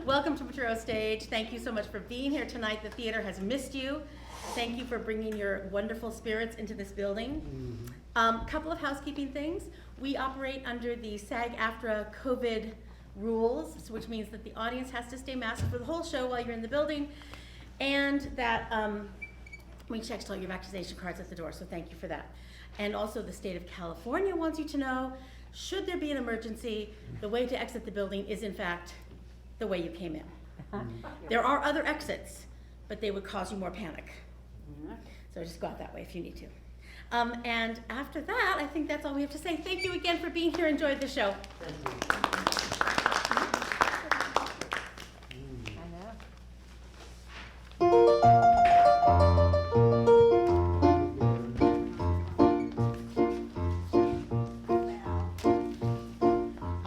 Welcome to Potrero Stage. Thank you so much for being here tonight. The theater has missed you. Thank you for bringing your wonderful spirits into this building. Couple of housekeeping things. We operate under the SAG-AFTRA COVID rules, which means that the audience has to stay masked for the whole show while you're in the building, and that we checked all your vaccination cards at the door, so thank you for that. And also the state of California wants you to know, should there be an emergency, the way to exit the building is in fact the way you came in. There are other exits, but they would cause you more panic. So just go out that way if you need to. And after that, I think that's all we have to say. Thank you again for being here. Enjoyed the show.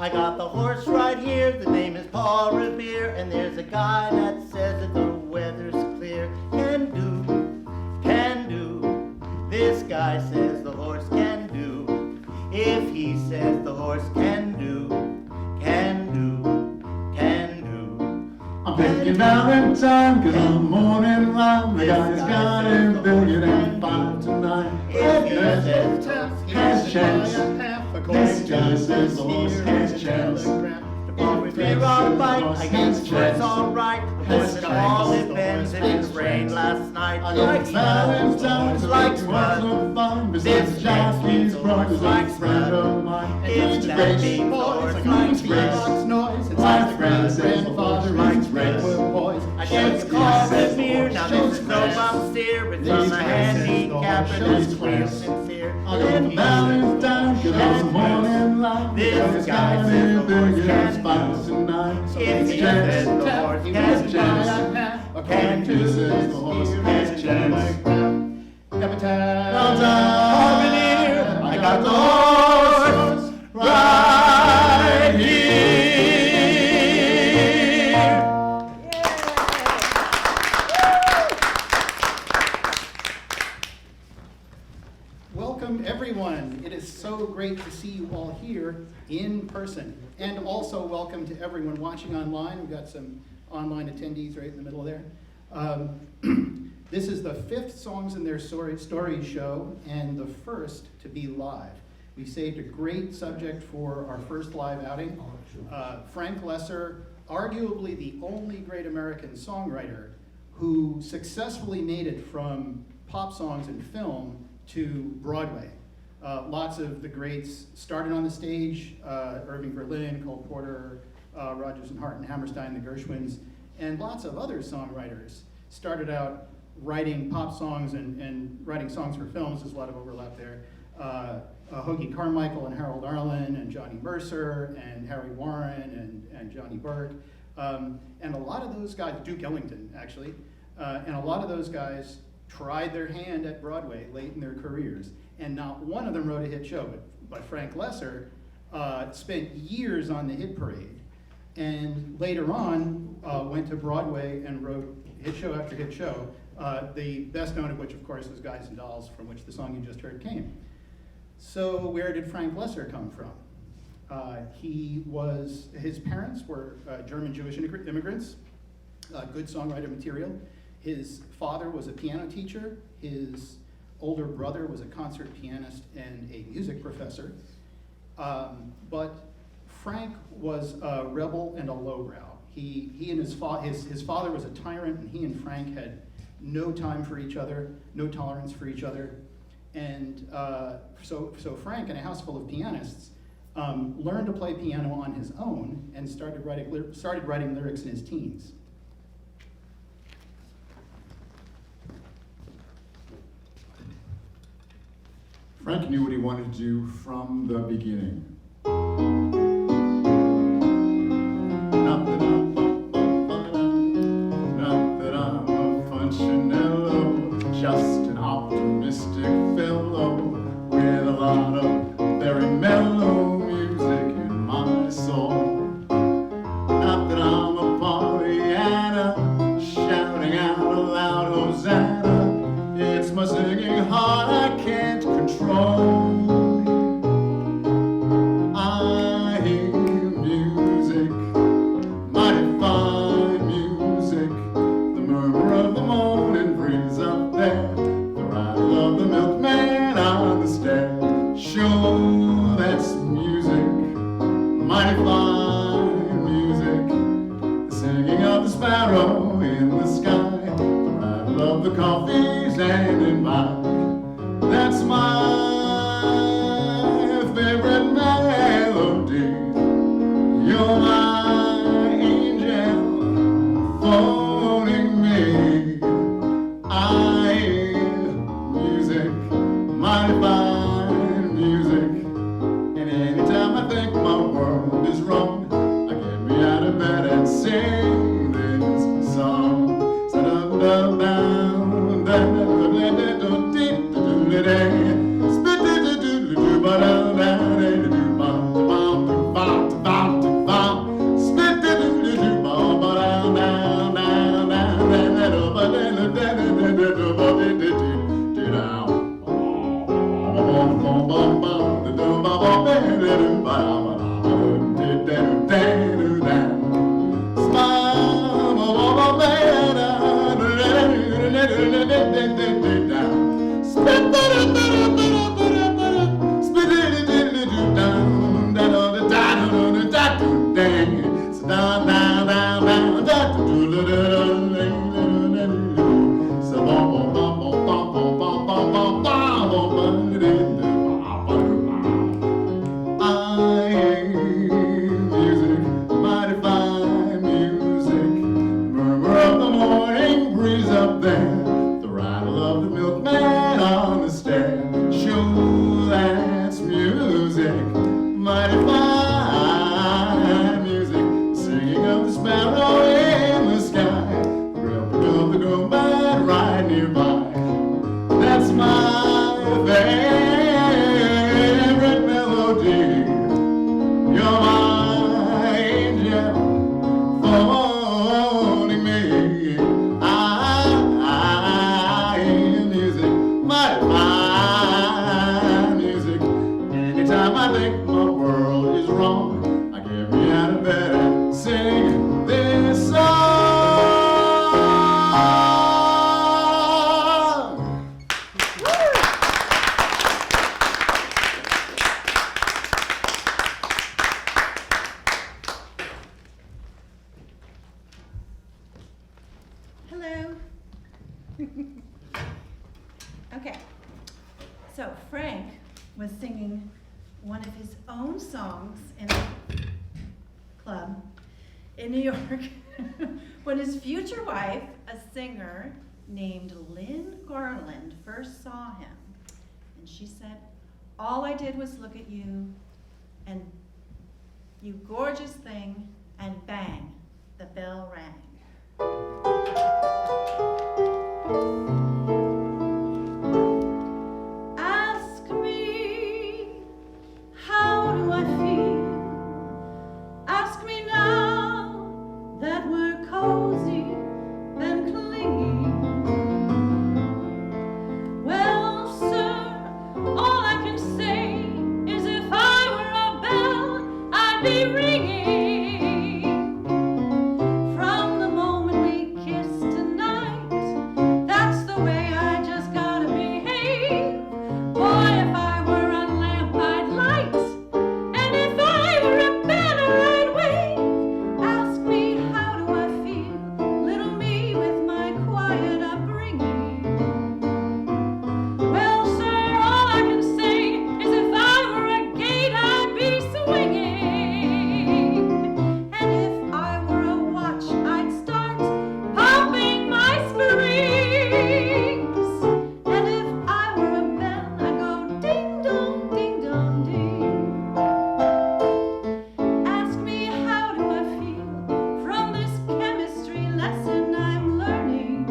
I got the horse right here, the name is Paul Revere, and there's a guy that says that the weather's clear. Can do, this guy says the horse can do. If he says the horse can do. I'm picking Valentine, cause I'm morning line. The guy's got a billion and 5 to 9. If he says the horse has chance. This guy says the horse has chance. We're all right, I guess it's all right. Horse and all it bends, it didn't rain last night. Likes Valentine's, likes fun. Besides Jackie's brothers, like friend of mine. It's that big horse, likes race noise. My friend says the horse likes race. I just called the beer, now this is no bum steer. It's on the handicap and it's clear sincere. I got Valentine's, cause I'm morning line. This guy says the horse can do. If he says the horse has chance, can do. Says the horse has chance. I got the horse right here. Welcome everyone. It is so great to see you all here in person. And also welcome to everyone watching online. We've got some online attendees right in the middle there. This is the 5th Songs in Their Story show and the first to be live. We saved a great subject for our first live outing. Frank Loesser, arguably the only great American songwriter who successfully made it from pop songs and film to Broadway. Lots of the greats started on the stage, Irving Berlin, Cole Porter, Rodgers and Hart and Hammerstein, the Gershwins, and lots of other songwriters started out writing pop songs and writing songs for films. There's a lot of overlap there. Hoagie Carmichael and Harold Arlen and Johnny Mercer and Harry Warren and Johnny Burke. And a lot of those guys, Duke Ellington actually, and a lot of those guys tried their hand at Broadway late in their careers. And not one of them wrote a hit show, but Frank Loesser spent years on the hit parade. And later on, went to Broadway and wrote hit show after hit show. The best known of which, of course, was Guys and Dolls, from which the song you just heard came. So where did Frank Loesser come from? His parents were German Jewish immigrants, good songwriter material. His father was a piano teacher. His older brother was a concert pianist and a music professor. But Frank was a rebel and a lowbrow. He and his father was a tyrant, and he and Frank had no time for each other, no tolerance for each other. And so Frank, in a house full of pianists, learned to play piano on his own and started writing lyrics in his teens. Frank knew what he wanted to do from the beginning. Not that I'm a punchinello, just an optimistic fellow with a lot of very mellow music in my soul. Not that I'm a Pollyanna, shouting out aloud Hosanna. It's my singing heart I can't control. bed and sing this song. Okay, so Frank was singing one of his own songs in a club in New York when his future wife, a singer named Lynn Garland, first saw him. And she said, "All I did was look at you, and you gorgeous thing," and bang, the bell rang. Ask me, how do I feel? Ask me now that we're cozy and clingy. Well, sir, all I can say is if I were a bell, I'd be ringing. From the moment we kissed tonight, that's the way I just gotta behave. Boy, if I were a lamp, I'd light, and if I were a banner, I'd wave. Ask me, how do I feel? Little me with my quiet upbringing. Well, sir, all I can say is if I were a gate, I'd be swinging. And if I were a watch, I'd start popping my springs. And if I were a bell, I'd go ding dong, ding dong, ding. Ask me, how do I feel from this chemistry lesson I'm learning?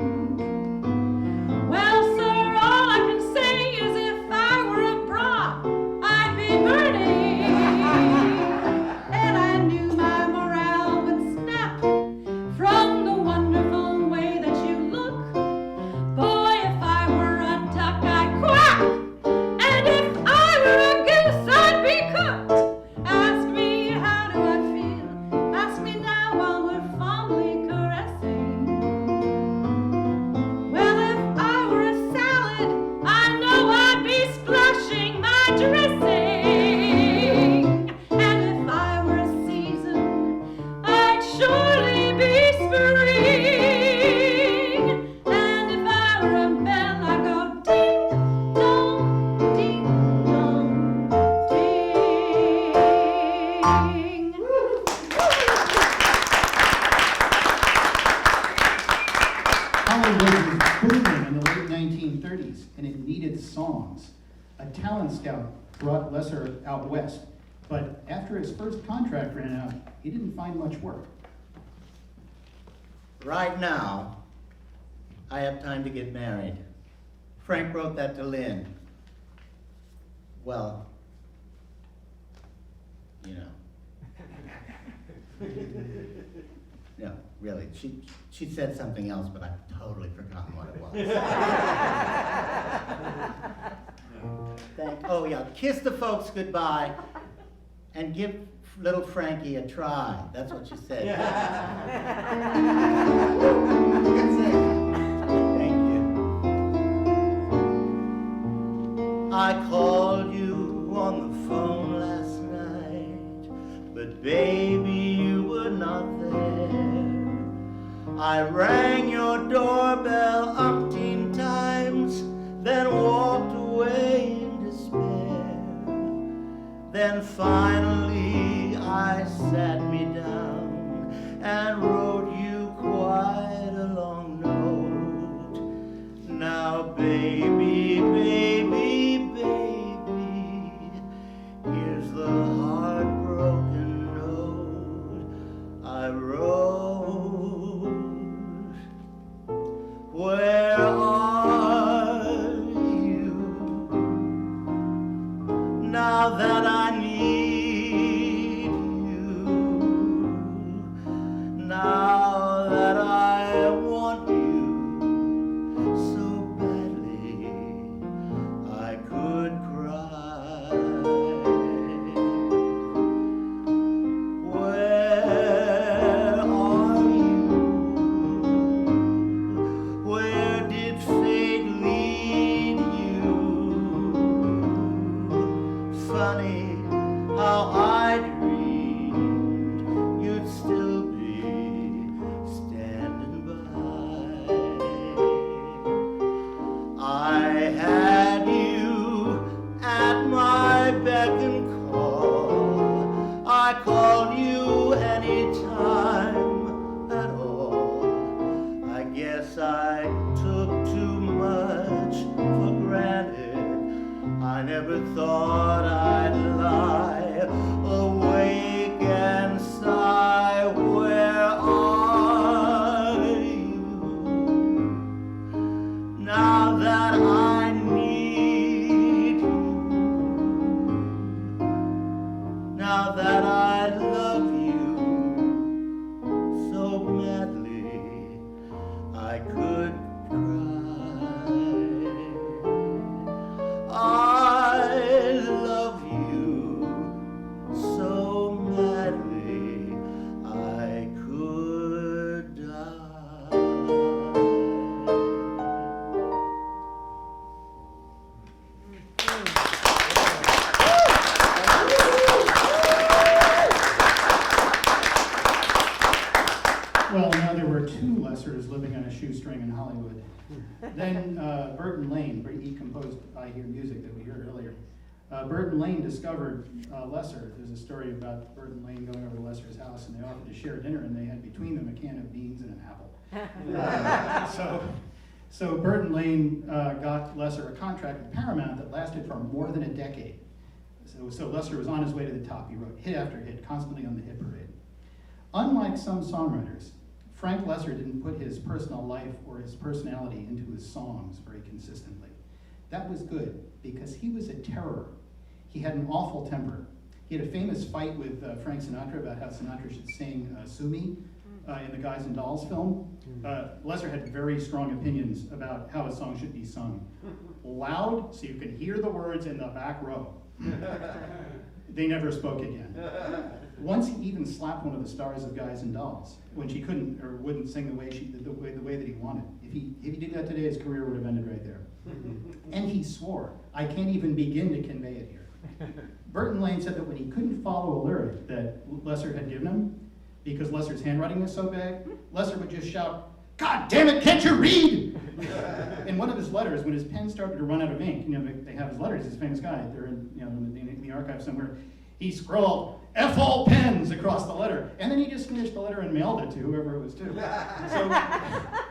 Well, sir, all I can say is if I were a bra, I'd be burning. And I knew my morale would snap from the wonderful way that you look. Boy, if I were a duck, I'd quack. And if I were a goose, I'd be cooked. Ask me, how do I feel? Ask me now while we're fondly caressing. Well, if I were a salad, I know I'd be splashing my dressing. And if I were a season, I'd surely be spring. And if I were a bell, I'd go ding dong, ding dong, ding. Hollywood was booming in the late 1930s, and it needed songs. A talent scout brought Loesser out west, but after his first contract ran out, he didn't find much work. Right now, I have time to get married. Frank wrote that to Lynn. Well, you know. No, really, she said something else, but I've totally forgotten what it was. Oh yeah, kiss the folks goodbye and give little Frankie a try. That's what she said. Good save. Thank you. I called you on the phone last night, but baby, you were not there. I rang your doorbell umpteen times, then walked away in despair. Then finally I sat me down and wrote you quite a long note. Now baby, baby, baby, here's the heartbroken note I wrote. Where are you now that I need you? Now that I want you so badly, I could cry. Where are you? Where did fate lead you? Funny how I dreamed you'd still be standing by. I had you at my beck and call. I called you anytime at all. I guess I took too much for granted. I never thought I'd lie awake and sigh. Where are you now that I need you? Now that I love you so madly, I could cry. I love you so madly, I could die. Well, now there were two Loessers living on a shoestring in Hollywood. Then Burton Lane, he composed I Hear Music that we heard earlier. Burton Lane discovered Loesser. There's a story about Burton Lane going over to Loesser's house, and they offered to share dinner, and they had between them a can of beans and an apple. So Burton Lane got Loesser a contract with Paramount that lasted for more than a decade. So Loesser was on his way to the top. He wrote hit after hit, constantly on the hit parade. Unlike some songwriters, Frank Loesser didn't put his personal life or his personality into his songs very consistently. That was good, because he was a terror. He had an awful temper. He had a famous fight with Frank Sinatra about how Sinatra should sing Sue Me in the Guys and Dolls film. Loesser had very strong opinions about how a song should be sung. Loud, so you can hear the words in the back row. They never spoke again. Once he even slapped one of the stars of Guys and Dolls when she couldn't or wouldn't sing the way that he wanted. If he did that today, his career would have ended right there. And he swore. I can't even begin to convey it here. Burton Lane said that when he couldn't follow a lyric that Loesser had given him, because Loesser's handwriting was so bad, Loesser would just shout, "God damn it, can't you read?" In one of his letters, when his pen started to run out of ink, they have his letters, he's a famous guy, they're in the archive somewhere, he scrawled, "F all pens" across the letter. And then he just finished the letter and mailed it to whoever it was to.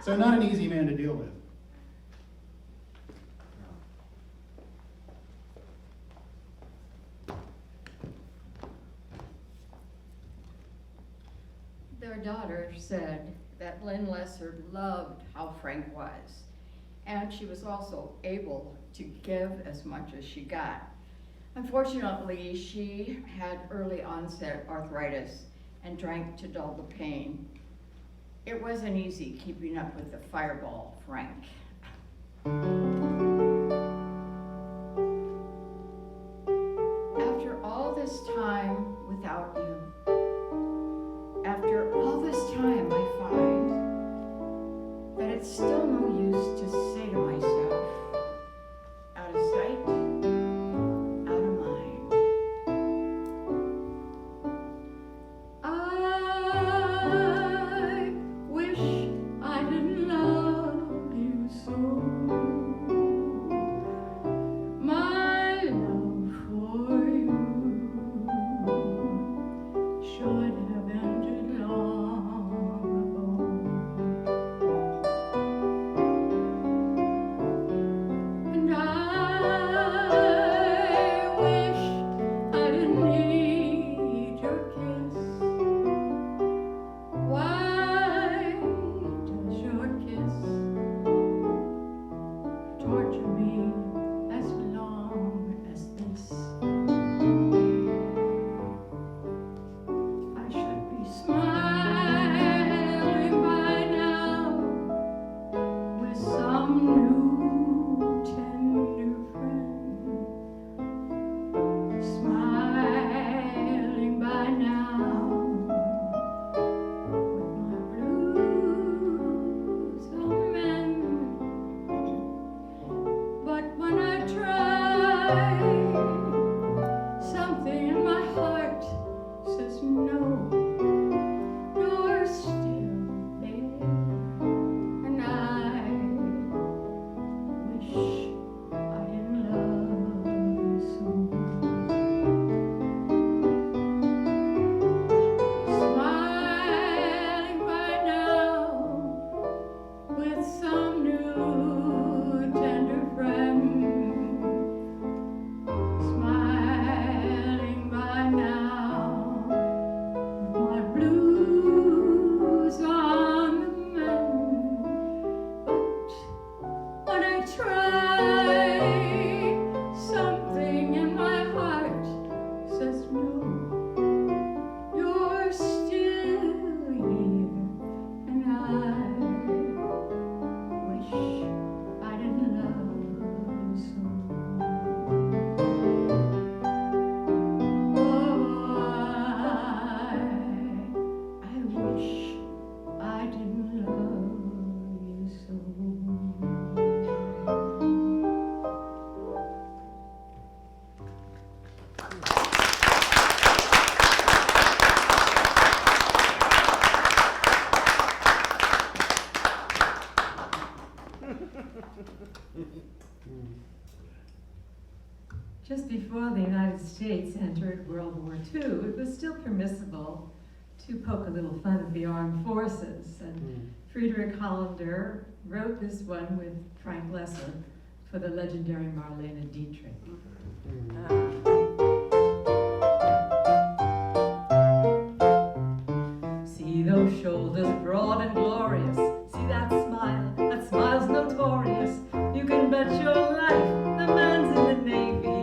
So not an easy man to deal with. Their daughter said, that Lynn Loesser loved how Frank was. And she was also able to give as much as she got. Unfortunately, she had early onset arthritis and drank to dull the pain. It wasn't easy keeping up with the fireball Frank. After all this time without you, after all this time, I find that it's still no use to say to myself, out of sight, out of mind. I wish I didn't love you so. My love for you should have ended long ago. And I wish I didn't need your kiss. Why does your kiss torture me as long as this? I should be smiling by now with some new tender friend. Smiling by now with my blues on mend. But when I try, something in my heart says no. You're still there, and I wish I didn't love you so. Smiling by now with some new tender friend. Smiling by now with my blues on the mend. But when I try, something in my heart says no. You're still here, and I wish I didn't love you so. Oh, I wish I didn't love you so. Just before the United States entered World War II, it was still permissible to poke a little fun at the armed forces. And Friedrich Hollander wrote this one with Frank Loesser for the legendary Marlene Dietrich. See those shoulders broad and glorious. See that smile's notorious. You can bet your life the man's in the Navy.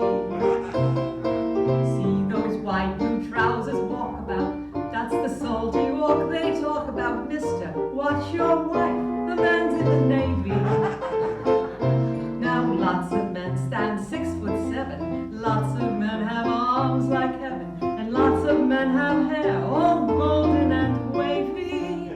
See those wide blue trousers walk about. That's the salty walk they talk about. Mister, watch your wife, the man's in the Navy. Now lots of men stand 6'7". Lots of men have arms like heaven. And lots of men have hair all golden and wavy.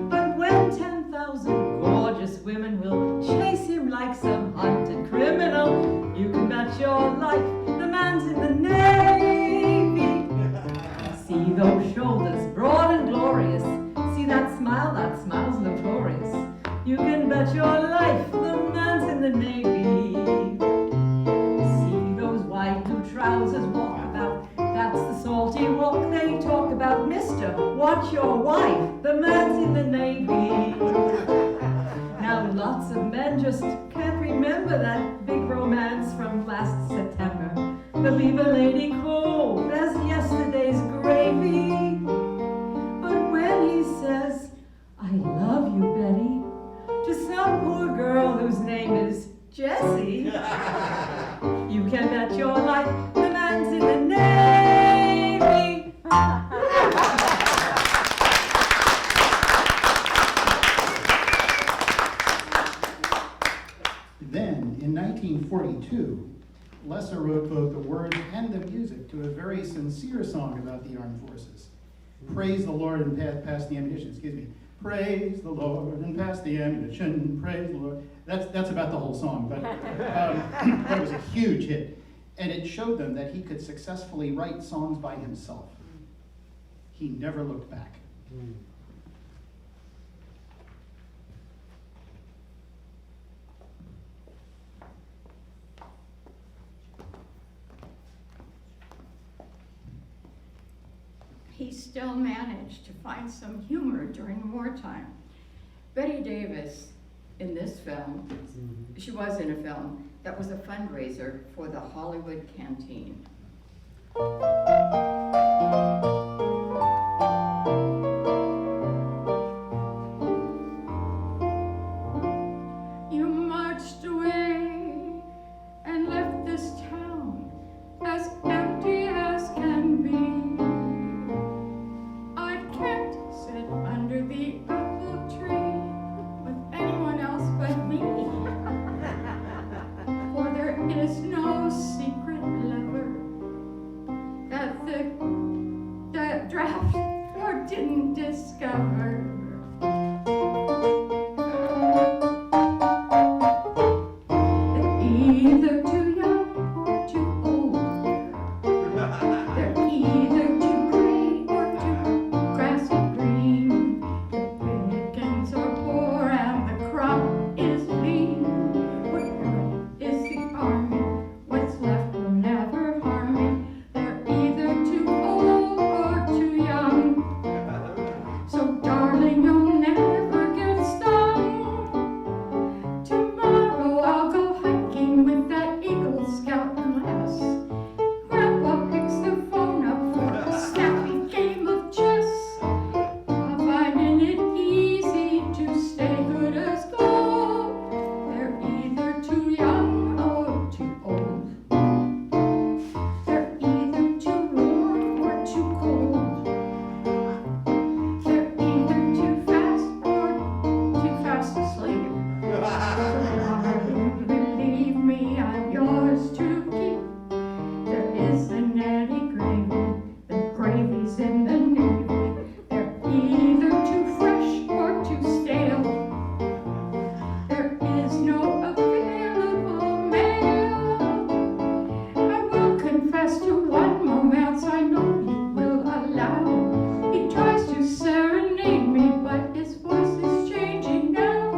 But when 10,000 gorgeous women will chase him like some hunted criminal, you can bet your life the man's in the Navy. See those shoulders broad and glorious. See that smile's notorious. You can bet your life the man's in the Navy. See those wide blue trousers walk about. That's the salty walk they talk about. Mister, watch your wife, the man's in the Navy. Now lots of men just can't remember that big romance from last September. They'll leave a lady cold as yesterday's gravy. But when he says, I You can bet your life the man's in the Navy. Then, in 1942, Loesser wrote both the words and the music to a very sincere song about the armed forces. Praise the Lord and pass the ammunition, excuse me. Praise the Lord and pass the ammunition, praise the Lord. That's about the whole song, but it was a huge hit. And it showed them that he could successfully write songs by himself. He never looked back. He still managed to find some humor during wartime. Betty Davis, in this film, she was in a film that was a fundraiser for the Hollywood Canteen. You marched away and left this town as empty as can be. I can't sit under the apple tree with anyone else but me. For there is no secret lever that the draft floor didn't discover. They're either too young or too old. They're either too gray or too grassy green. The pickings are poor and the crop is lean. What good is the army? What's left will never harm me. They're either too old or too young. So darling, you'll never get stung. Tomorrow I'll go hiking with that Eagle Scout class. Grandpa picks the phone up for a snappy game of chess. I'm finding it easy to stay good as gold. They're either too young or too old. They're either too warm or too cold. They're either too fast or too fast to sleep. Darling, believe me, I'm yours to keep. There isn't any gravy, the gravy's in the Navy. They're either too fresh or too stale. There is no available mail. I will confess to one romance I know you will allow. He tries to serenade me, but his voice is changing now.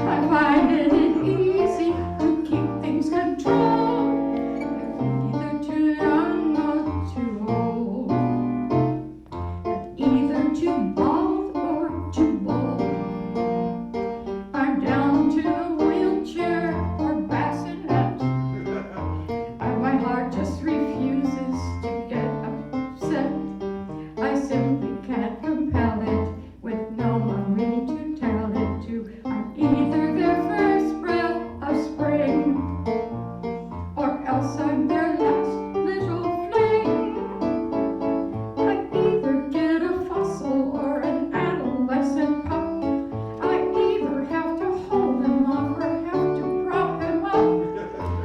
I find it easy to keep things controlled. They're either too young or too old. They're either too bald or too bold. I'm down to a wheelchair or bassinet. My heart just refuses to get upset. I simply can't compel it with no one really to tell it to. I'm either their first breath of spring, or else I'm their last little fling. I either get a fossil or an adolescent pup. I either have to hold them off or have to prop them up.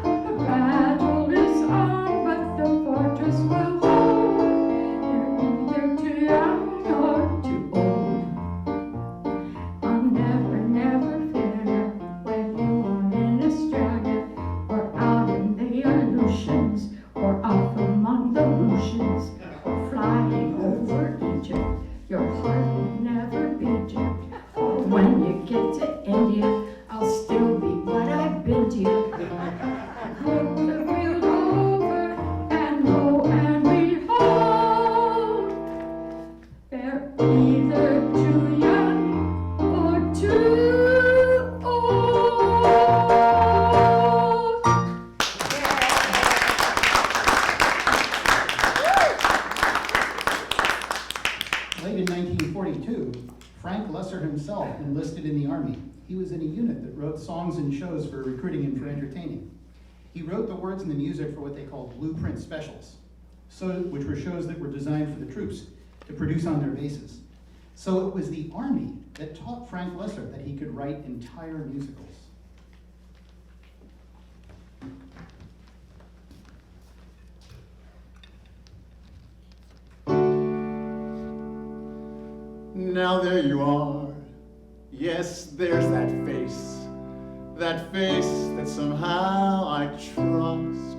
The battle is on, but the fortress will hold. They're either too young or too old. I'll never, never fear when you are in Australia or out in the Aleutians or off among the Russians or flying over Egypt. Your heart will never beat you. Or when you get to India, I'll still be what I've been to you. Look the field over and lo and behold, they're either too young or too old. Late in 1942, Frank Loesser himself enlisted in the Army. He was in a unit that wrote songs and shows for recruiting and for entertaining. He wrote the words and the music for what they called blueprint specials, which were shows that were designed for the troops to produce on their bases. So it was the Army that taught Frank Loesser that he could write entire musicals. Now there you are. Yes, there's that face that somehow I trust.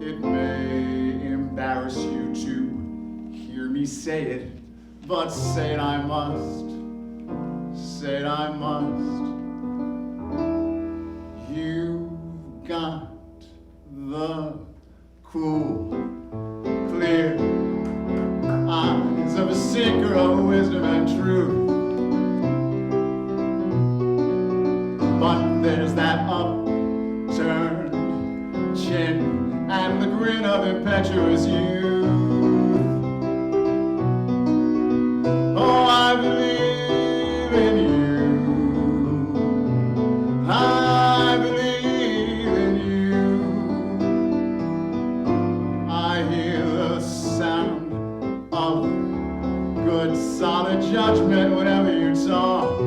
It may embarrass you to hear me say it, but say it I must, say it I must. You've got the cool, clear eyes of a seeker of wisdom and truth. But there's that upturned chin and the grin of impetuous youth. Oh, I believe in you. I believe in you. I hear the sound of good, solid judgment whenever you talk.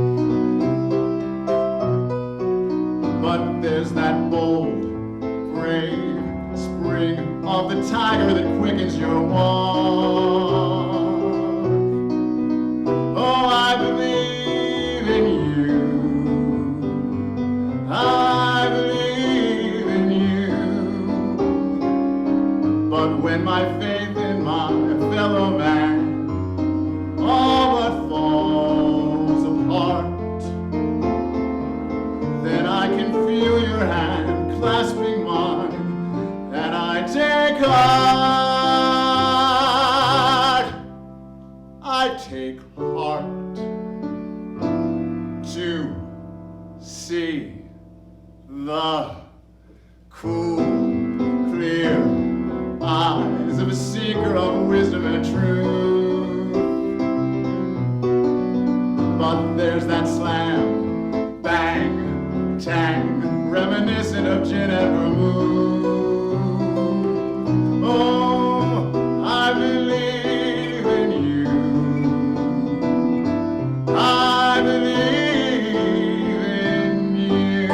But there's that bold, brave spring of the tiger that quickens your walk. Oh, I believe in you. I believe in you. But when my faith in my fellow man all but falls apart, then I can feel your hand clasping mine, and I take heart to see the cool, clear eyes of a seeker of wisdom and truth. But there's that slam, bang, tang, reminiscent of gin and vermouth. Oh, I believe in you. I believe in you.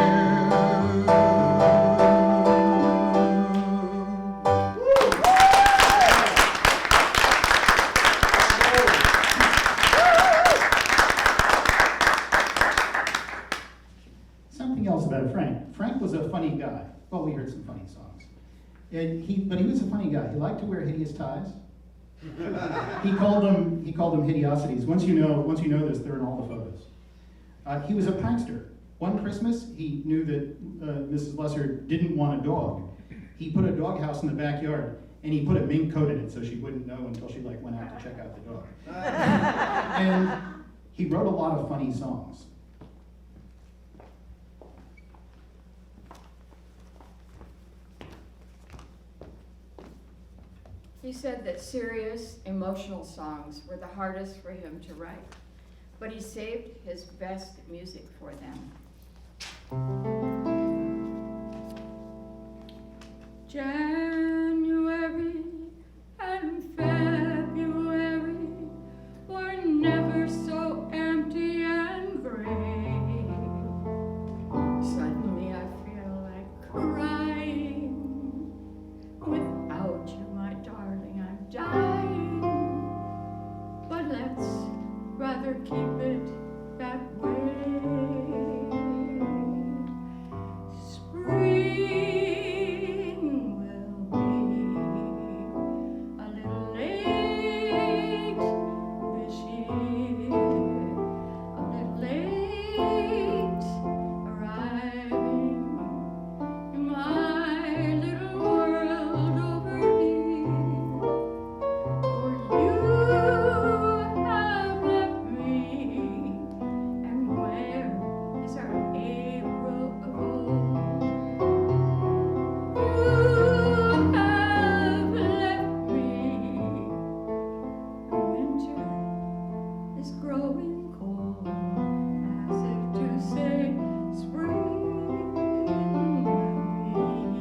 Something else about Frank. Frank was a funny guy. Well, we heard some funny songs. But he was a funny guy. He liked to wear hideous ties. He called them hideosities. Once you know this, they're in all the photos. He was a prankster. One Christmas, he knew that Mrs. Loesser didn't want a dog. He put a doghouse in the backyard, and he put a mink coat in it so she wouldn't know until she went out to check out the dog. And he wrote a lot of funny songs. He said that serious, emotional songs were the hardest for him to write, but he saved his best music for them. January and February were never so empty and gray. Suddenly I feel like crying. Without you, my darling, I'm dying. But let's rather keep it that way. Spring will be a little late this year, a little late arriving in my little world over here. For you have left me, and where is our April of old? You have left me, and winter is growing cold, as if to say spring will be.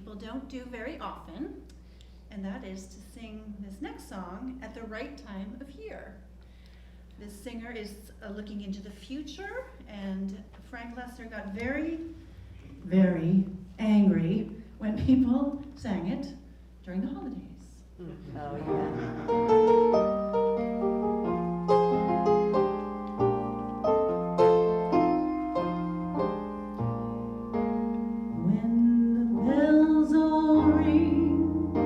people don't do very often, and that is to sing this next song at the right time of year. This singer is looking into the future, and Frank Loesser got very, very angry when people sang it during the holidays. Oh, yeah. When the bells all ring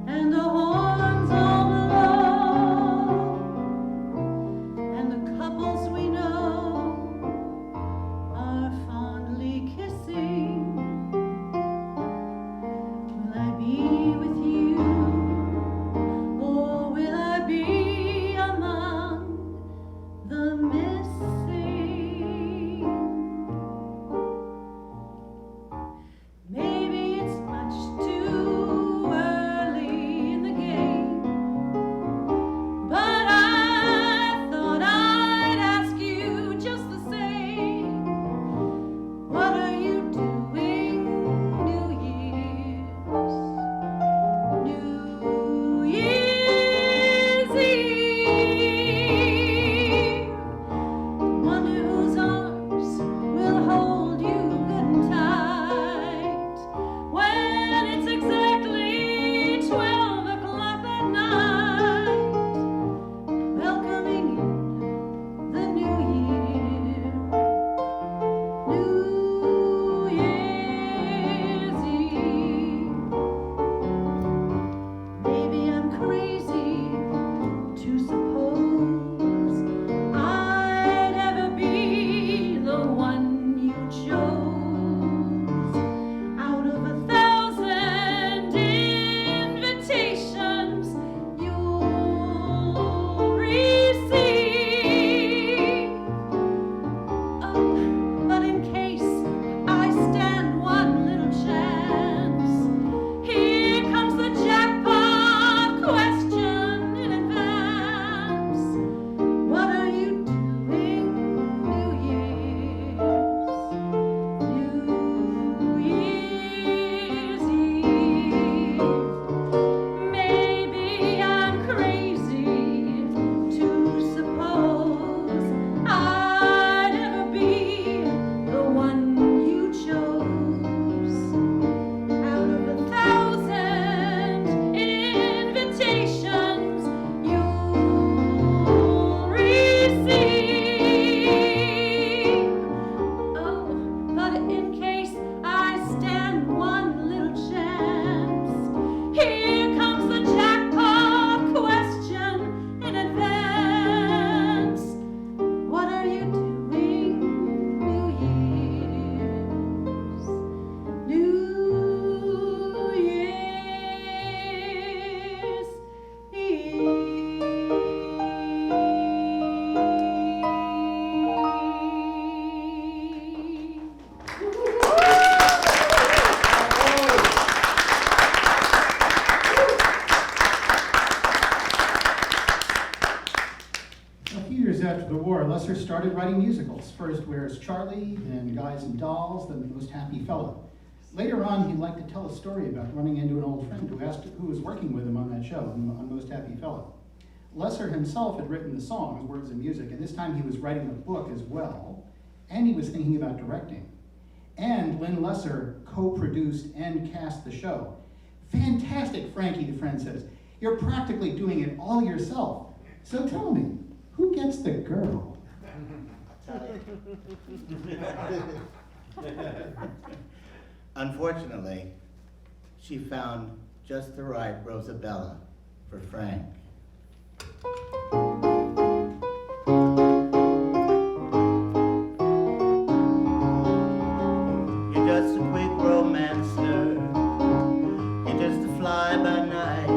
and the horns all blow, and the couples we know are fondly kissing, will I be with you, or will I be among the missing? Maybe it's much too early in the game, but I thought I'd ask you just the same. What are you doing New Year's Eve? Wonder whose arms will hold you good and tight when it's exactly 12 o'clock that night, welcoming in the new year, New Year's Eve. Maybe I'm crazy to suppose I'd ever be the one you chose. Out of 1,000 invitations you'll receive. Oh, but in case I stand one little chance, here comes the jackpot question in advance. What are you doing New Year's Eve? Maybe I'm crazy to suppose I'd ever be the one you chose. Out of 1,000 invitations you'll receive. Oh, but in case I stand one little chance, here comes the jackpot question in advance. What are you doing New Year's Eve? A few years after the war, Loesser started writing musicals. First Where's Charlie, then Guys and Dolls, then The Most Happy Fellow. Later on, he liked to tell a story about running into an old friend who was working with him on that show, on Most Happy Fellow. Loesser himself had written the songs, words and music, and this time he was writing a book as well, and he was thinking about directing. And Lynn Loesser co-produced and cast the show. Fantastic, Frankie, the friend says. You're practically doing it all yourself. So tell me, who gets the girl? Unfortunately, she found just the right Rosabella for Frank. You're just a quick romancer, you're just a fly-by-night,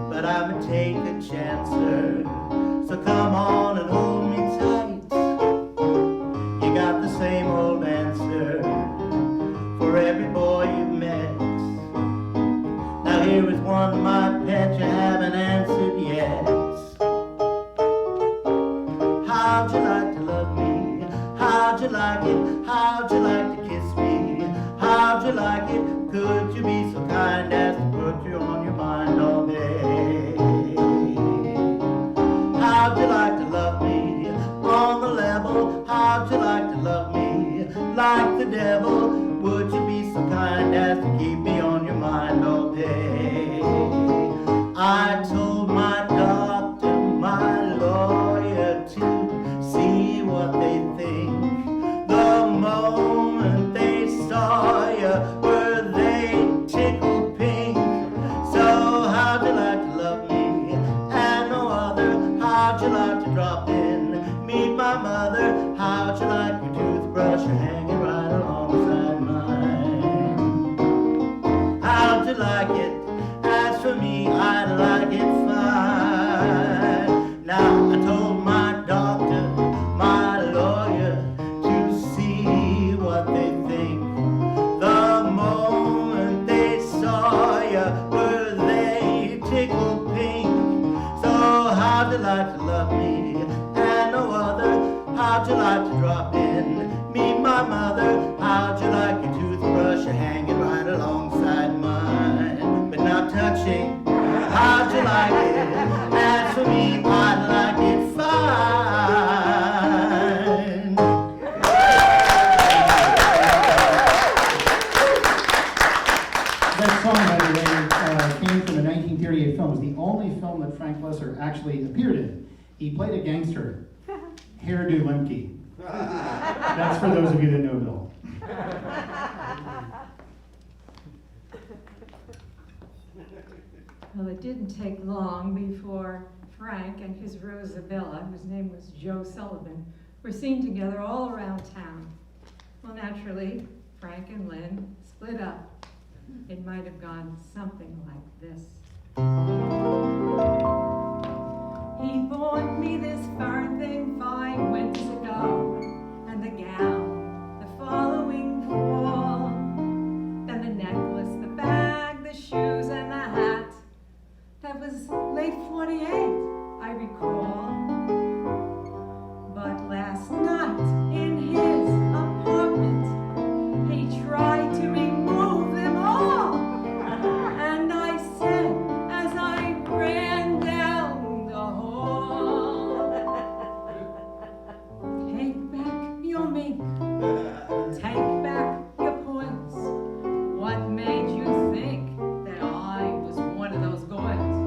but I'm a take-a-chancer, so come on and hold me tight. You got the same old answer for every boy you've met. Now here is one, my pet, you haven't answered yet. How'd you like to love me? How'd you like it? How'd you like to kiss me? How'd How'd you like it? Could you be so kind as to put you on your mind all day? How'd you like to love me on the level? How'd you like to love me like the devil? Would you be so kind as to keep me on your mind all day? I told my doctor, my lawyer, to see what they think. The moment they saw you, were they tickled pink? So how'd you like to love me and no other? How'd you like to drop in, meet my mother? How'd you like your toothbrush hanging right alongside mine? How'd you like it? As for me, I'd like it fine. Now I told my doctor, my lawyer, to see what they think. The moment they saw you, were they tickled pink? So how'd you like to love me and no other? How'd you like to drop in, meet my mother? How'd you like your toothbrush hanging right alongside mine, but not touching? How'd you like it? As for me, I'd like it fine. That song, by the way, came from a 1938 film. It was the only film that Frank Loesser actually appeared in. He played a gangster, hairdo Lemke. That's for those of you that know Bill. Well, it didn't take long before Frank and his Rosabella, whose name was Joe Sullivan, were seen together all around town. Well, naturally, Frank and Lynn split up. It might have gone something like this. He bought me this fine thing 5 winters ago, and the gown the following fall. Then the necklace, the bag, the shoes, and the hat. That was late 48, I recall. But last night in his apartment, he tried to remove them all. And I said, as I ran down the hall, take back your mink, take back your points. What made you think that I was one of those goys?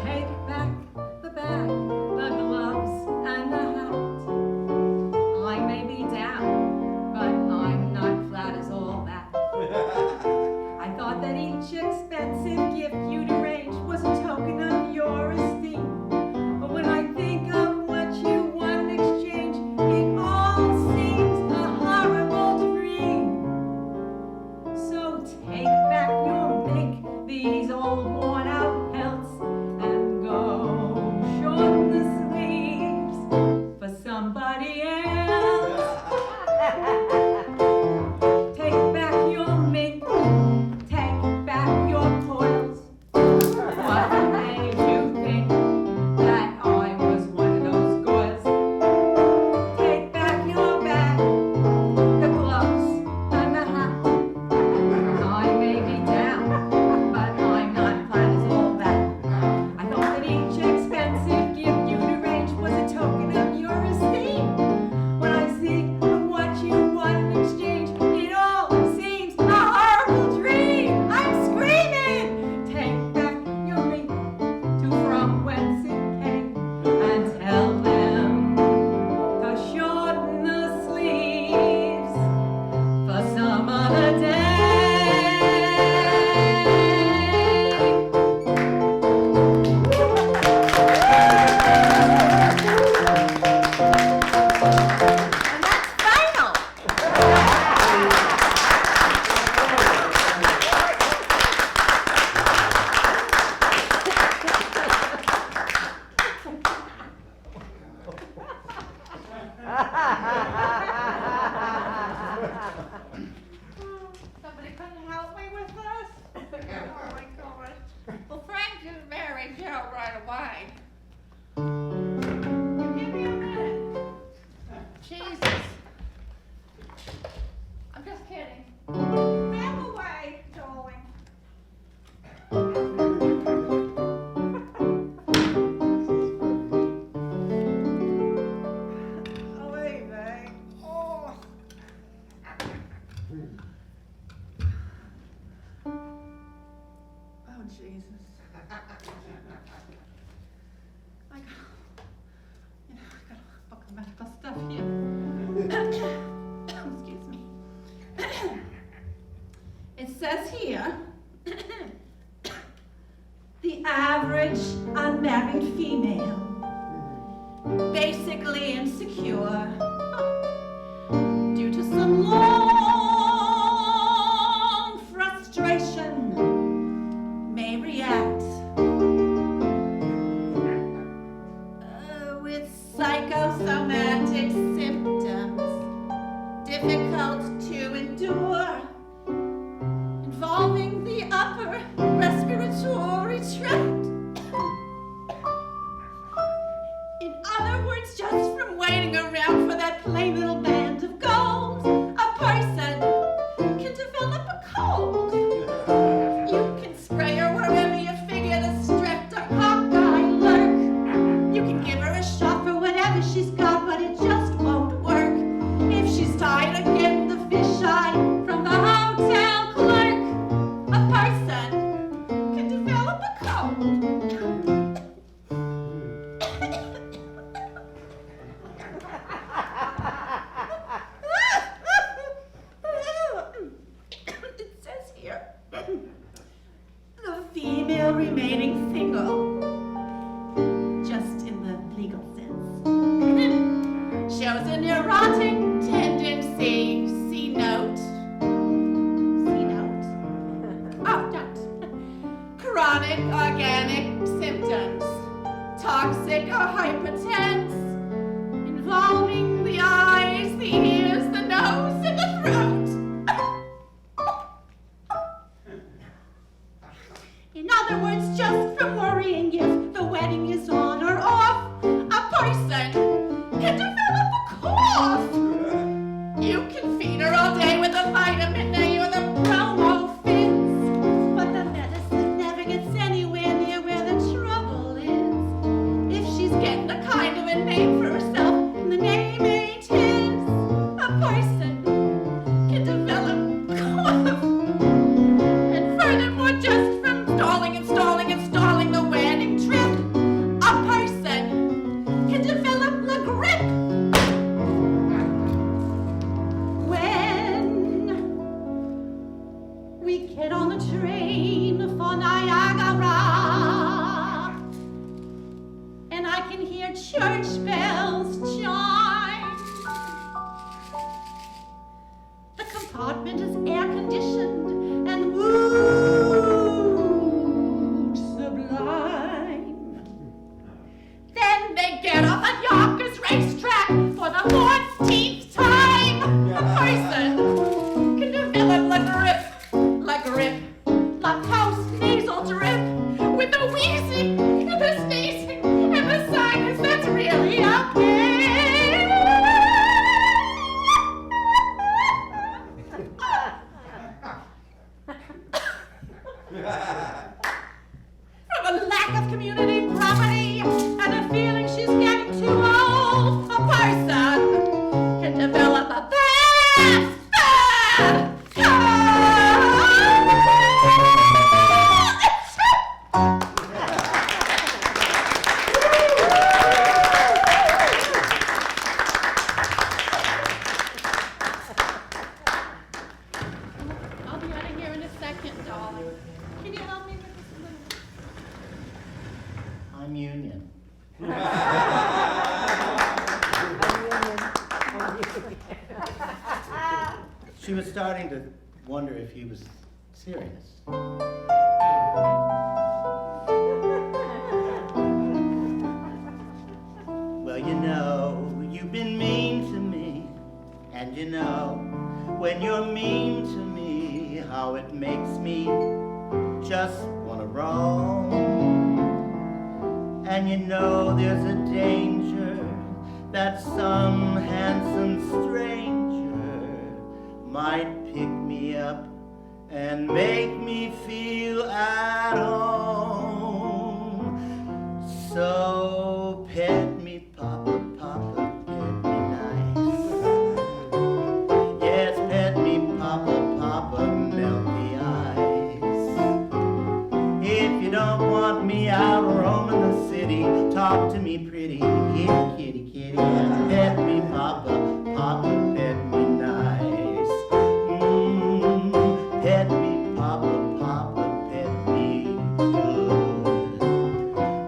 Take back the bag, the gloves, and the hat. I may be down, but I'm not flat as all that. I thought that each expensive gift you'd arranged was a token of your esteem. But when I think of what you want in exchange, it all seems a horrible dream. So take back your mink, these old worn out pelts, and go shorten the sleeves for somebody else. Take back your mink, take back your coils, got a book of medical stuff here. Excuse me. It says here, the average unmarried female, basically insecure, due to some long frustration, may react with psychosomatic symptoms difficult to endure, involving the upper respiratory tract. In other words, just from waiting around for that plain little band of gold, a person can develop a cold. You can spray her wherever you figure the streptococci lurk. You can give her a shot for whatever she's got, but it just won't work. If she's tired of getting the fisheye from the hotel clerk, a person can develop a cold. It says here, the female remaining single, just in the legal sense, shows an erotic tendency. See note. See note. Oh, note. Chronic organic symptoms, toxic or hypertense, involving the eyes, the ears, the nose, and the throat. In other words, just from worrying if the wedding is on or off, a person can develop a cough. You can feed her all day with a vitamin A or the promo fizz, but the medicine never gets anywhere near where the trouble is. If she's getting a kind of a name for herself, and the name ain't his, a person can develop a cough. And furthermore, just from stalling and stalling and stalling the wedding trip, a person can develop la grippe. When we get on the train for Niagara, and I can hear church bells chime, the compartment is air-conditioned and mood sublime. Then they get off at Yonkers racetrack for the 14th time. A person can develop la grippe, la post-nasal drip, with the wheezing and the sneezing and the sinus that's really a pain. From a lack of community property and a feeling she's getting too old, a person can develop a bad I'll be out of here in a second, darling. Can you help me with this little? I'm Union. She was starting to wonder if he was serious. Well, you know, you've been mean to me, and you know, when you're mean to me, how it makes me just wanna roam. And you know there's a danger that some handsome stranger might pick me up and make me feel at home. So pet me, Papa, Papa, pet me nice. Yes, pet me, Papa, Papa, melt the ice. If you don't want want me out roaming the city, talk to me pretty, here kitty kitty, and pet me papa, papa pet me nice. Pet me papa, papa pet me good.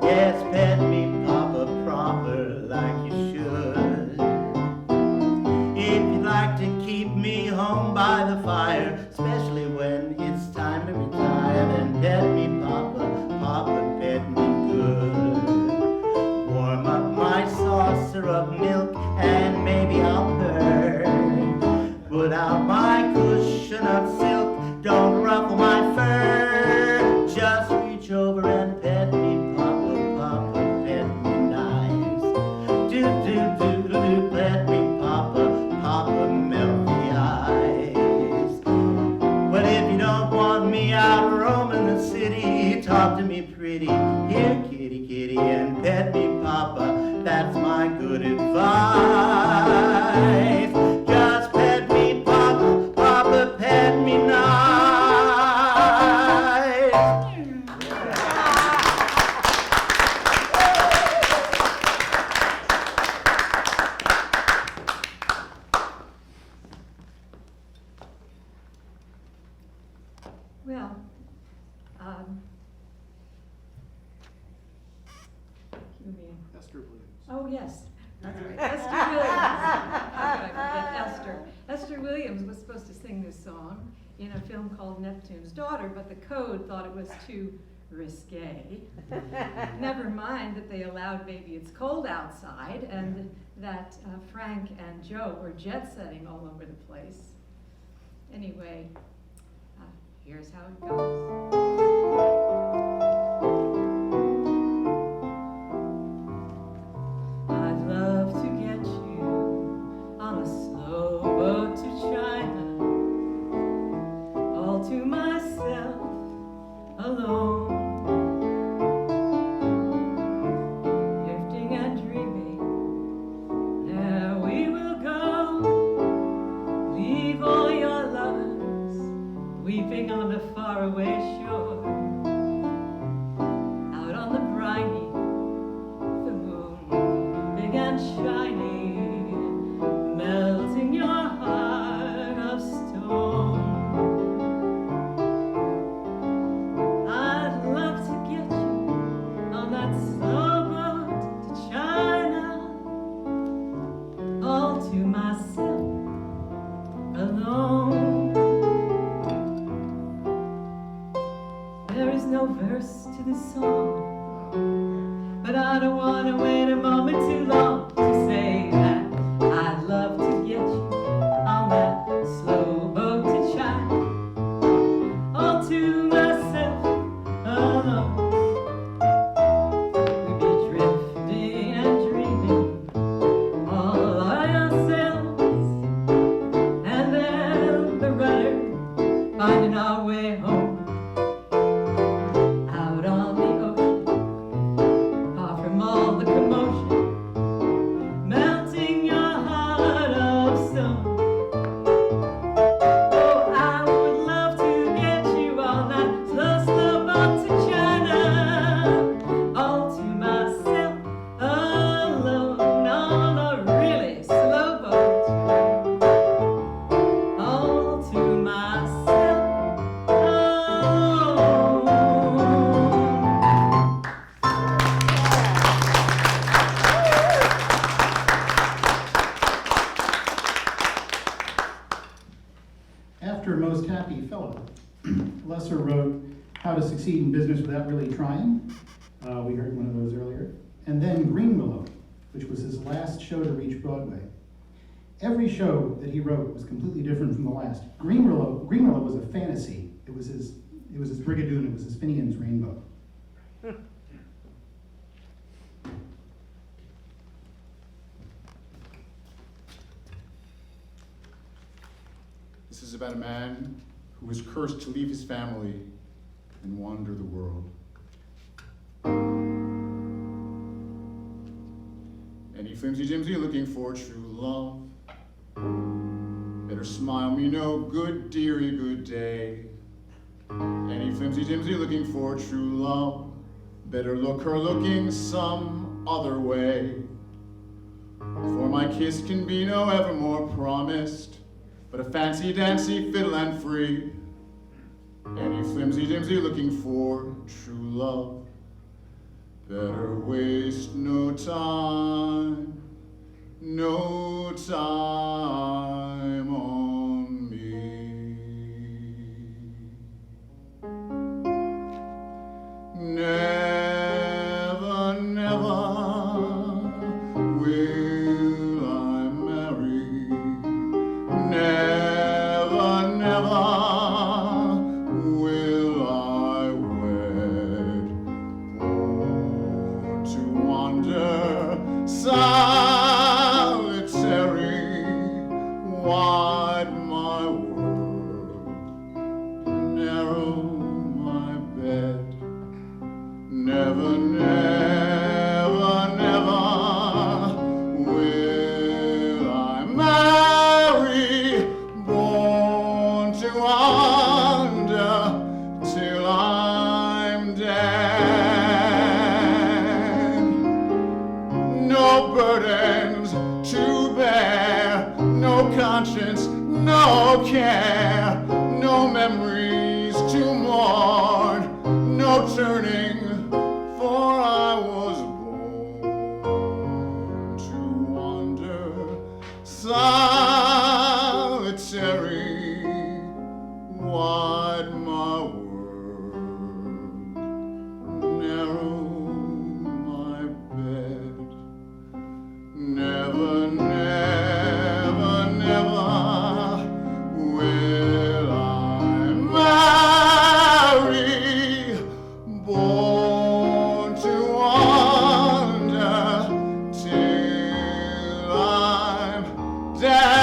Yes, pet me papa proper like you should. If you'd like to keep me home by the fire, especially when it's time to retire, then pet me papa, papa pet me good. Warm up my saucer of milk and maybe I'll purr. Put out my cushion of silk, don't ruffle my fur. Just reach over and pet me papa, papa pet me nice. Do do do do, pet me papa, papa melt the ice. Well, if you don't want me out roaming the city, talk to me pretty, here kitty kitty, and pet me papa, that's my good advice. Just pet me papa, papa pet me nice. Well, you mean, Esther Williams. oh, yes, that's right, Esther Williams. How could I forget Esther? Esther Williams was supposed to sing this song in a film called Neptune's Daughter, but the code thought it was too risque. Never mind that they allowed Baby It's Cold Outside, and that Frank and Joe were jet-setting all over the place. Anyway, here's how it goes. I'd love to get you on a slow boat to China, all to myself, alone, drifting and dreaming. There we will go, leave all your lovers weeping on the faraway shore. Out on the briny, the moon big and shiny, melting your heart of stone. I'd love to get you on that slow boat to China, all to myself, alone. There is no verse to this song, but I don't want to wait a moment too long to say that I'd love to get you on that slow boat to China, all to myself, alone. We'd be drifting and dreaming all by ourselves, and then the rudder finding our way home. Out on the ocean, far from all the commotion, melting your heart of stone. Oh, I would love to get you on that slow, slow boat to China, all to myself, alone, on a really slow boat, all to myself, alone. After Most Happy Fellow, Loesser wrote How to Succeed in Business Without Really Trying. We heard one of those earlier. And then Green Willow, which was his last show to reach Broadway. Every show that he wrote was completely different from the last. Green Willow was a fantasy. It was his Brigadoon, it was his Finian's Rainbow. This is about a man who was cursed to leave his family and wander the world. Any flimsy-jimsy looking for true love? Better smile me no good, dearie, good day. Any flimsy-jimsy looking for true love? Better look her looking some other way. For my kiss can be no evermore promised, but a fancy-dancy fiddle and free. Any flimsy-dimsy looking for true love. Better waste no time on me. Never, never will I marry. Never, never will I wed. Born to wander solitary, wide my world, narrow my bed. Never, never, never will I marry, born to wander till I'm dead. No burdens to bear, no conscience, no care, no memories to mourn, no turning, for I was born to wander solitary, wide my world, narrow my bed. Never, never, never will I marry, born to wander till I'm dead.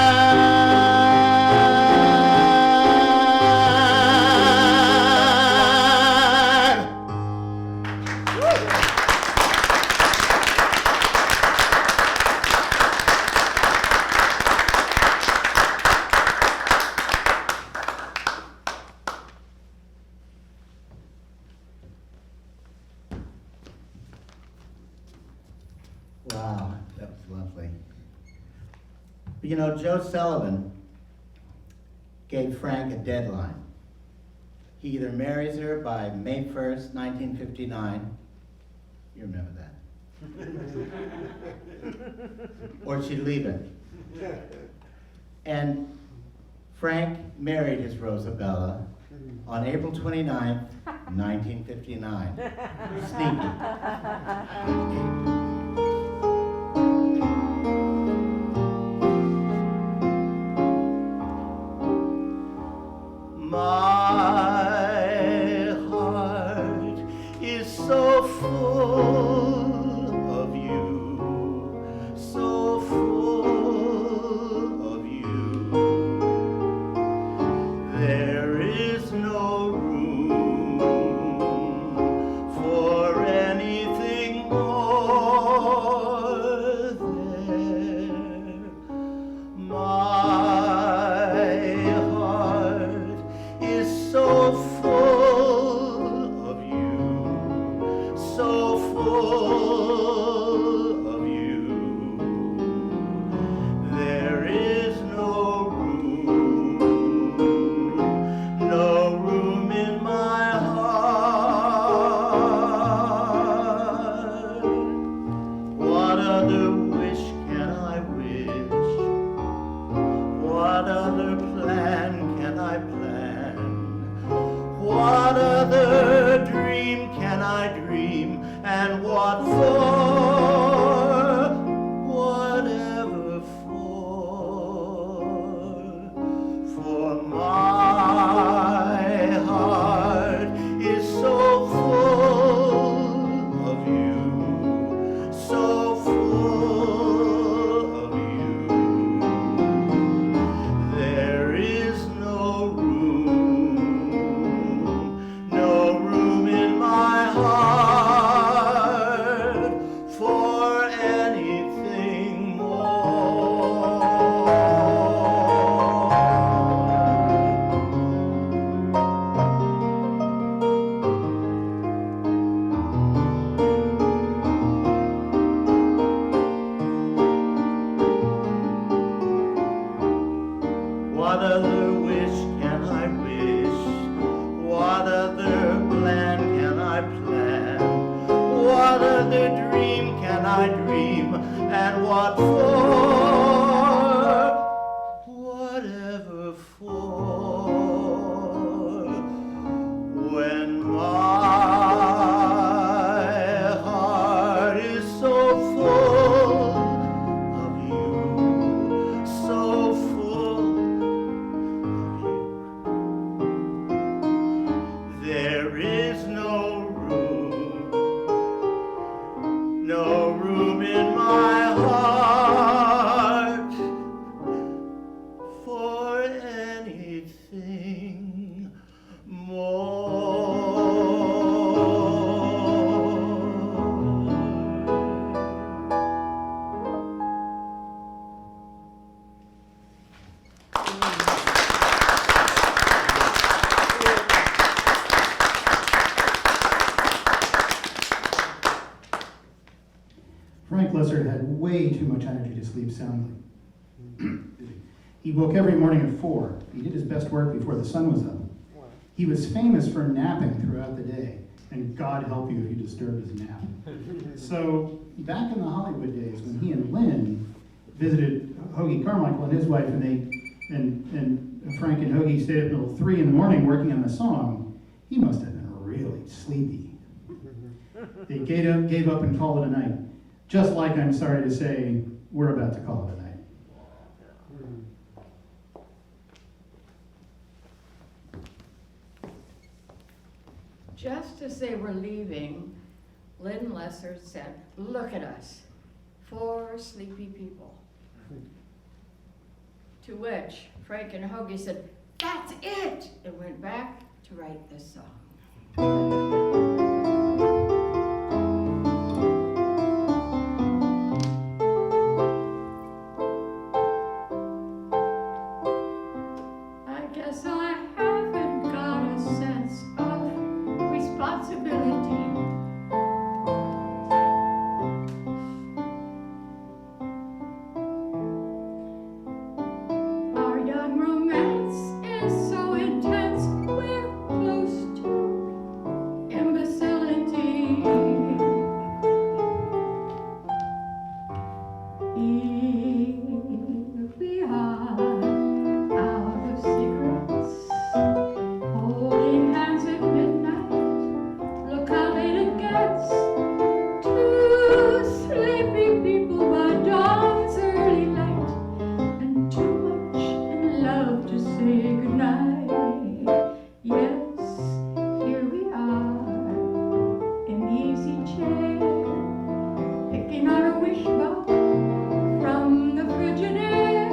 Wow, that was lovely. You know, Joe Sullivan gave Frank a deadline. He either marries her by May 1st, 1959, you remember that, or she'd leave him. And Frank married his Rosabella on April 29th, 1959. Sneaky. My heart is so full of you, so full of you. There is no room for anything more there. My heart is so full of you, so full of you. There is no room in my heart. What other wish can I wish? What other plan can I plan? What other dream can I dream? And what for I dream, and what for? Whatever for? When my heart is so full of you, so full of you, there is no room in my heart for anything more. Frank Loesser had way too much energy to sleep soundly. He woke every morning at 4. He did his best work before the sun was up. He was famous for napping throughout the day, and God help you if you disturb his nap. So back in the Hollywood days, when he and Lynn visited Hoagie Carmichael and his wife, and Frank and Hoagie stayed up until 3 in the morning working on the song, he must have been really sleepy. They gave up and called it a night. Just like, I'm sorry to say, we're about to call it a night. Just as they were leaving, Lynn Loesser said, "Look at us, 4 sleepy people." To which Frank and Hoagie said, "That's it!" and went back to write this song. I guess I haven't got a sense of responsibility. Our young romance is so intense, we're close to imbecility. Here we are, out of secrets, holding hands at midnight. Look how late it gets. 2 sleepy people by dawn's early light, and too much in love to say goodnight. Yes, here we are, in the easy chair, picking out a wishbone from the frigid air.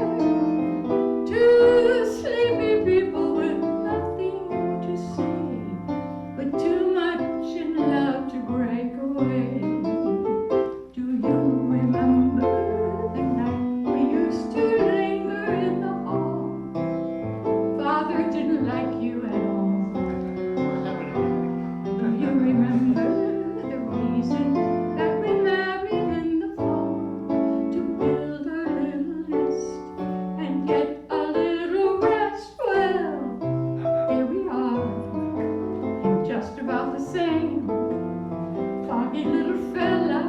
2 sleepy people with nothing to say, but too much in love to break away. Do you remember the night we used to linger in the hall? Father didn't like you at all. Do you remember the reason that we married in the fall? To build a little nest and get a little rest. Well, here we are, and just about the same. Foggy little fella,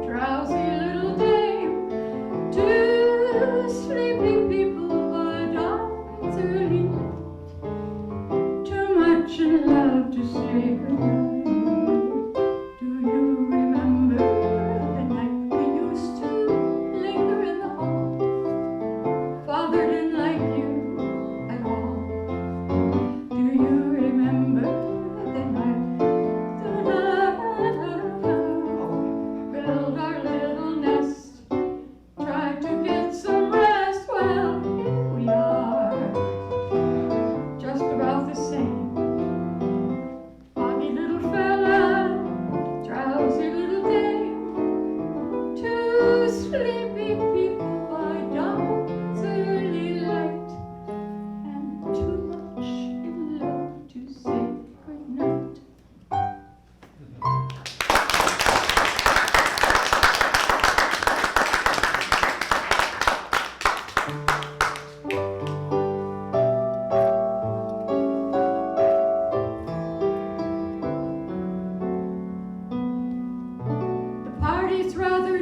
drowsy little dame. 2 sleepy people by dawn's early light. Too much in love to say goodnight. Do you remember the night we used to linger in the hall? Father didn't like you at all. Do you remember the night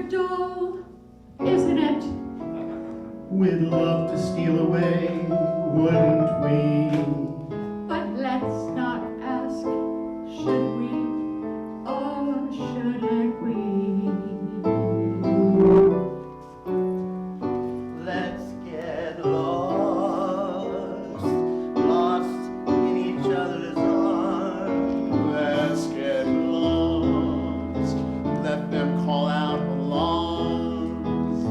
door, isn't it? We'd love to steal away, wouldn't we? But let's not ask, should we or shouldn't we? Let's get lost, lost in each other's arms. Let's get lost. Let them call out alarms.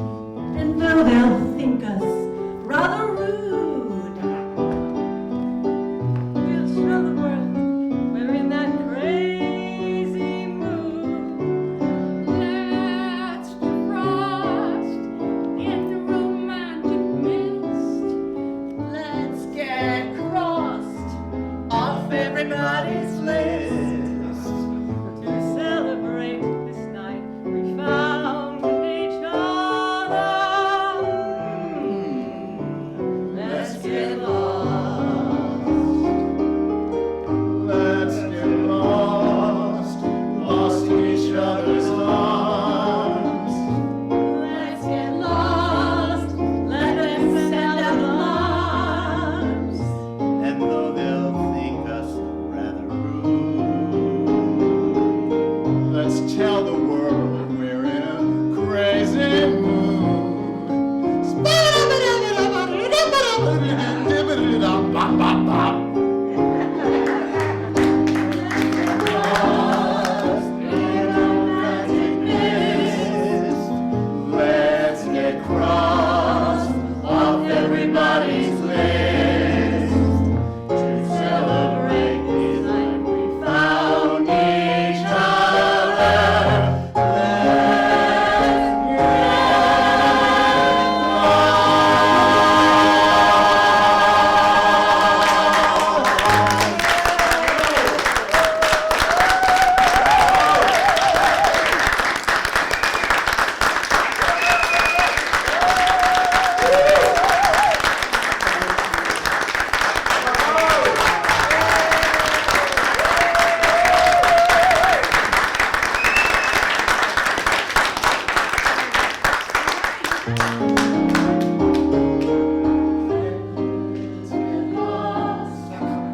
And though they'll think us rather rude, we'll show the world we're in that crazy mood. Let's defrost in the romantic mist. Let's get crossed off everybody's list. To celebrate this night, we found each other. Let's get lost. Let's get lost. Lost in each other's arms. Let's get lost. Let them send out alarms. And though they'll think us rather rude, Let's tell the world we're in a crazy mood. Let's get crossed off everybody's list to celebrate this night we found each other. Let's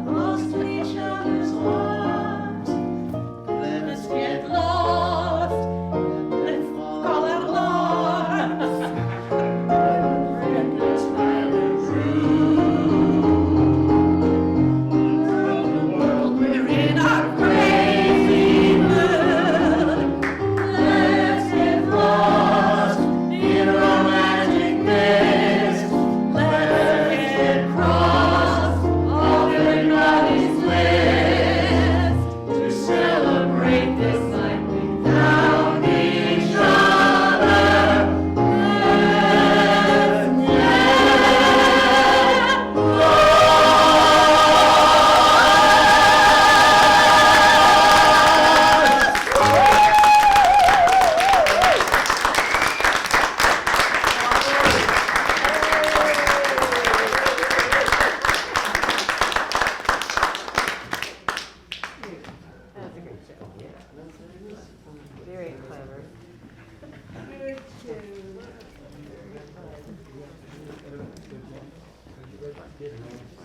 Lost in each other's arms. Let's get lost. Let's call out alarms. It's rather tell the world We're in our crazy mood. let's get lost in a romantic mist. Let's get crossed off everybody's list. To celebrate this night we found each other. Let's Very clever. Good.